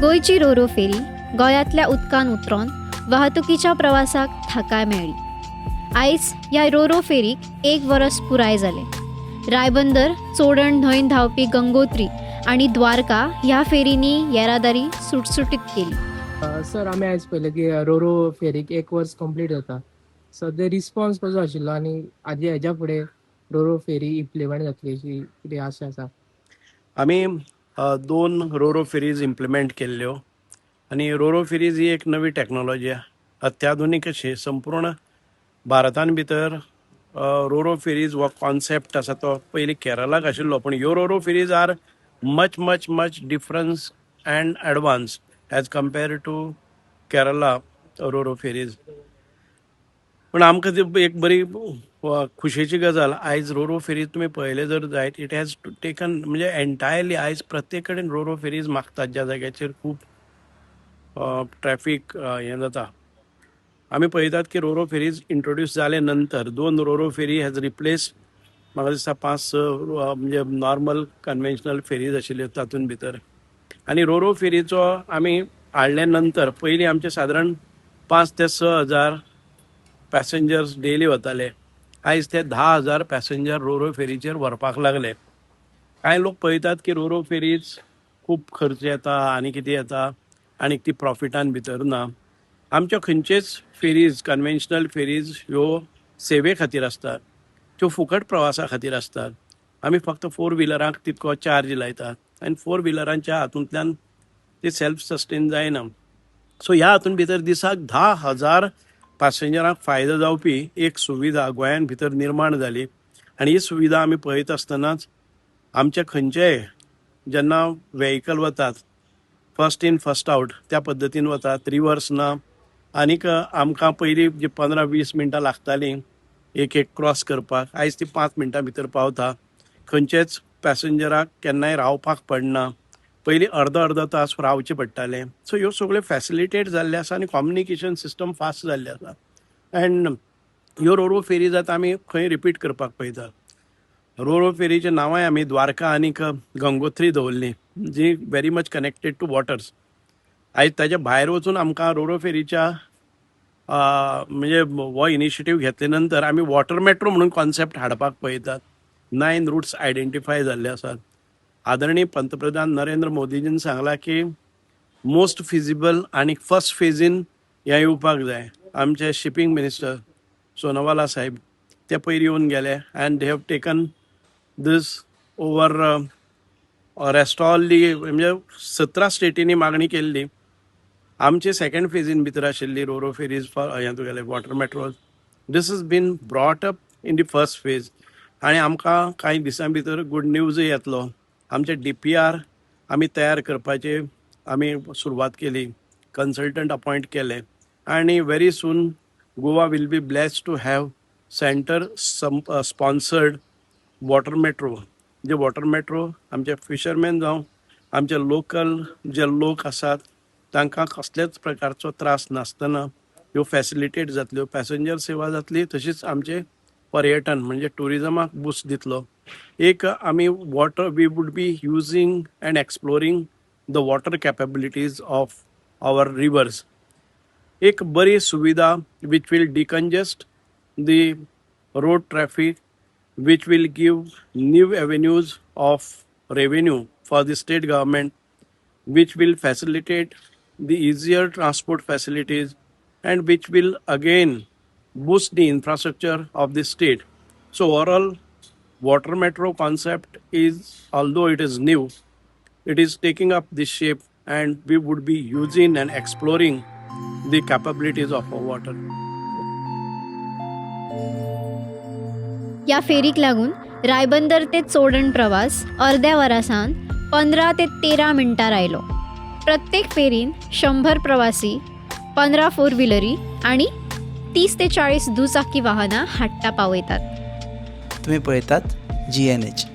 गोंयची रोरो फेरी गोंयांतल्या उदकान उतरोन वाहतुकीच्या प्रवासाक थाकाय मेळ्ळी. आयज ह्या रोरो फेरीक 1 वरस पुराय जालें. रायबंदर, चोडण न्हंयन धांवपी गंगोत्री आनी द्वारका ह्या फेरींनी येरादारी सुटसुटीत केली. सर आमी आयज पळयलें की रोरो फेरीक 1 वर्स कंप्लीट जाता. सद्या रिस्पॉन्स कसो आशिल्लो आनी हेज्या फुडें रोरो फेरी इम्प्लिमेंट जातली अशी कितें आशा आसा? आमी 2 रोरो फेरीज इम्प्लिमेंट केल्ल्यो आनी रोरो फेरीज ही एक नवी टॅक्नॉलॉजी अत्याधुनीक अशी संपूर्ण भारतान भितर रोरो फेरीज हो कॉन्सेप्ट आसा तो पयलीं केरळाक आशिल्लो, पूण ह्यो roro ferries are much difference and advance as compared to Kerala roro ferries. पूण आमकां ती एक बरी खुशेची गजाल, आयज रोरो फेरीज तुमी पळयले जर जायत, इट हॅज टेकन म्हणजे एन्टायरली आयज प्रत्येक कडेन रोरो फेरीज मागतात ज्या जाग्याचेर खूब ट्रॅफीक हें जाता. आमी पळयतात की रोरो फेरीज इंट्रोड्यूस जाले नंतर 2 रोरो फेरी हॅज रिप्लेस म्हाका दिसता 5-6 म्हणजे नॉर्मल कन्वेन्शनल फेरीज आशिल्ल्यो तातूंत भितर. आनी रोरो फेरीचो आमी हाडले नंतर पयलीं आमचे सादारण 5 ते 6 हजार पॅसेंजर्स डेली वताले. आयज ते 10,000 पॅसेंजर रोरो फेरीचेर व्हरपाक लागले. कांय लोक पळयतात की रोरो फेरीज खूब खर्च येता आनी कितें येता आनी ती प्रॉफिटान भितर ना. आमच्यो खंयचेच फेरीज कन्वेन्शनल फेरीज ह्यो सेवे खातीर आसतात, त्यो फुकट प्रवासा खातीर आसतात. आमी फक्त 4 व्हिलरांक तितको चार्ज लायतात आनी 4 व्हिलरांच्या हातूंतल्यान ती सेल्फ सस्टेन जायना. सो ह्या हातूंत भितर दिसाक 10,000 पॅसेंजरांक फायदो जावपी एक सुविधा गोंयान भितर निर्माण जाली. आनी ही सुविधा आमी पळयत आसतनाच आमचे खंयचेय जेन्ना वेहिकल वतात फर्स्ट इन फर्स्ट आउट त्या पद्दतीन वतात, रिवर्स ना. आनीक आमकां पयलीं जी 15-20 मिनटां लागतालीं एक क्रॉस करपाक, आयज ती 5 मिनटां भितर पावता. खंयचेच पॅसेंजराक केन्नाय रावपाक पडना. पयलीं अर्दो तास रावचें पडटालें. सो ह्यो सगळ्यो फॅसिलिटेट जाल्ले आसा आनी कम्युनिकेशन सिस्टम फास्ट जाल्ले आसा. एंड ह्यो रोरो फेरीज आतां आमी खंय रिपीट करपाक पळयतात. रोरो फेरीचें नांवांय आमी द्वारका आनीक गंगोत्री दवरलीं, जी very much connected to waters. आयज ताच्या भायर वचून आमकां रोरो फेरीच्या म्हणजे हो इनिशिएटीव घेतले नंतर आमी वॉटर मेट्रो म्हणून कॉन्सेप्ट हाडपाक पळयतात. 9 रूट्स आयडेंटिफाय जाल्ले आसात. आदरणीय पंतप्रधान नरेंद्र मोदीजीन सांगला की मोस्ट फिजिबल आनी फर्स्ट फेजीन हें येवपाक जाय. आमचे शिपींग मिनिस्टर सोनोवाला साहेब ते पयर येवन गेले and they have taken this over rest all the, म्हणजे 17 स्टेटींनी मागणी केल्ली. आमचे सेकंड फेजीन भितर आशिल्ली रोरो फेरीज फॉर हें तुगेले water metro, this is been brought up in the first phase. आनी आमकां कांय दिसां भितर गूड न्यूजूय येतलो. आमचे DPR आमी तयार करपाचे आमी सुरवात केली, कन्सल्टंट अपॉयंट केले आनी very soon Goa will be blessed to have centre sponsored water metro. जे वॉटर मेट्रो आमचे फिशरमॅन जावं आमचे लोकल जे लोक आसात तांकां कसलेच प्रकारचो त्रास नासतना ह्यो फॅसिलिटेट जातल्यो. पॅसेंजर सेवा जातली, तशीच आमचे पर्यटन म्हणजे टुरिजमाक बूस्ट दितलो. एक आमी water we would be using and exploring the water capabilities of our rivers. एक बरी सुविधा which will decongest the road traffic, which will give new avenues of revenue for the state government, which will facilitate the easier transport facilities and which will again boost the infrastructure of the state. So overall, water metro concept is, although it is new, it is taking up this shape and we would be using and exploring the capabilities of our water. या फेरीक लागून रायबंदर ते चोडण प्रवास अर्द्या वरासान 15 ते 13 मिनटां आयलो. प्रत्येक fair and 100 प्रवासी, 15 4 व्हिलरी आनी 30 ते 40 दुचाकी वाहनां हाडटा पावयतात. तुम्ही पळयतात GNH.